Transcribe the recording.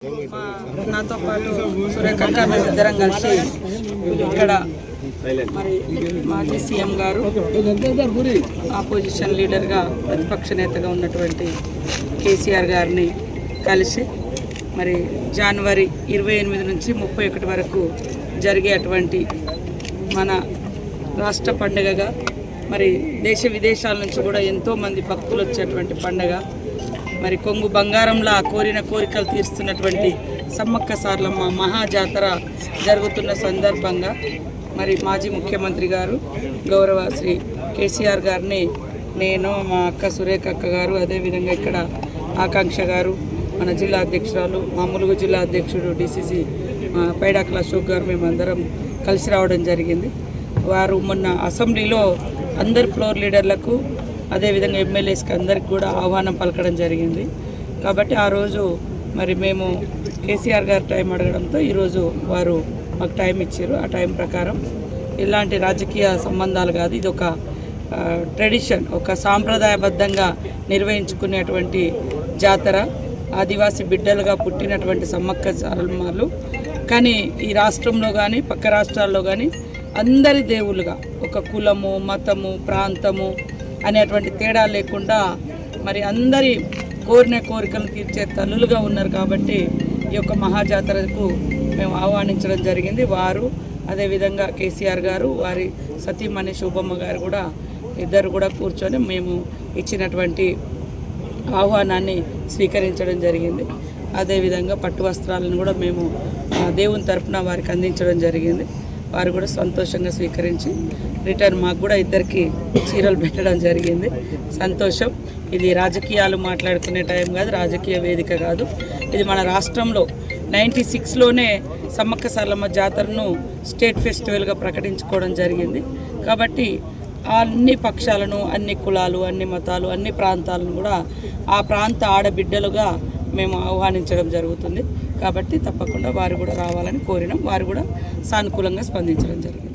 నాతో పాటు సురేఖ మేమిద్దరం కలిసి ఇక్కడ మరి మాజీ సీఎం గారు ఆపోజిషన్ లీడర్గా ప్రతిపక్ష నేతగా ఉన్నటువంటి కేసీఆర్ గారిని కలిసి మరి జనవరి 28 నుంచి 31 వరకు జరిగేటువంటి మన రాష్ట్ర పండుగగా మరి దేశ విదేశాల నుంచి కూడా ఎంతోమంది భక్తులు వచ్చేటువంటి పండుగ, మరి కొంగు బంగారంలా కోరిన కోరికలు తీరుస్తున్నటువంటి సమ్మక్క సారలమ్మ మహాజాతర జరుగుతున్న సందర్భంగా మరి మాజీ ముఖ్యమంత్రి గారు గౌరవ శ్రీ కేసీఆర్ గారిని నేను, మా అక్క సురేఖ అక్క గారు, అదేవిధంగా ఇక్కడ ఆకాంక్ష గారు, మన జిల్లా అధ్యక్షురాలు, మా ములుగు జిల్లా అధ్యక్షుడు డిసిసి పైడాకుల అశోక్ గారు మేమందరం కలిసి రావడం జరిగింది. వారు మొన్న అసెంబ్లీలో అందరు ఫ్లోర్ లీడర్లకు అదేవిధంగా ఎమ్మెల్యేస్కి అందరికి కూడా ఆహ్వానం పలకడం జరిగింది. కాబట్టి ఆ రోజు మరి మేము కేసీఆర్ గారు టైం అడగడంతో ఈరోజు వారు మాకు టైం ఇచ్చారు. ఆ టైం ప్రకారం ఇలాంటి రాజకీయ సంబంధాలు కాదు, ఇది ఒక ట్రెడిషన్, ఒక సాంప్రదాయబద్ధంగా నిర్వహించుకునేటువంటి జాతర. ఆదివాసీ బిడ్డలుగా పుట్టినటువంటి సమ్మక్క సారలమ్మలు కానీ ఈ రాష్ట్రంలో కానీ పక్క రాష్ట్రాల్లో కానీ అందరి దేవుళ్ళుగా ఒక కులము, మతము, ప్రాంతము అనేటువంటి తేడా లేకుండా మరి అందరి కోరిన కోరికలు తీర్చే తల్లులుగా ఉన్నారు. కాబట్టి ఈ యొక్క మహాజాతరకు మేము ఆహ్వానించడం జరిగింది. వారు అదేవిధంగా కేసీఆర్ గారు, వారి సతీమణి శోభమ్మ గారు కూడా ఇద్దరు కూడా కూర్చొని మేము ఇచ్చినటువంటి ఆహ్వానాన్ని స్వీకరించడం జరిగింది. అదేవిధంగా పట్టు వస్త్రాలను కూడా మేము దేవుని తరపున వారికి అందించడం జరిగింది. వారు కూడా సంతోషంగా స్వీకరించి రిటర్న్ మాకు కూడా ఇద్దరికి చీరలు పెట్టడం జరిగింది. సంతోషం. ఇది రాజకీయాలు మాట్లాడుకునే టైం కాదు, రాజకీయ వేదిక కాదు. ఇది మన రాష్ట్రంలో 96లోనే సమ్మక్క సారలమ్మ జాతరను స్టేట్ ఫెస్టివల్గా ప్రకటించుకోవడం జరిగింది. కాబట్టి అన్ని పక్షాలను, అన్ని కులాలు, అన్ని మతాలు, అన్ని ప్రాంతాలను కూడా ఆ ప్రాంత ఆడబిడ్డలుగా మేము ఆహ్వానించడం జరుగుతుంది. కాబట్టి తప్పకుండా వారు కూడా రావాలని కోరినాం. వారు కూడా సానుకూలంగా స్పందించడం జరిగింది.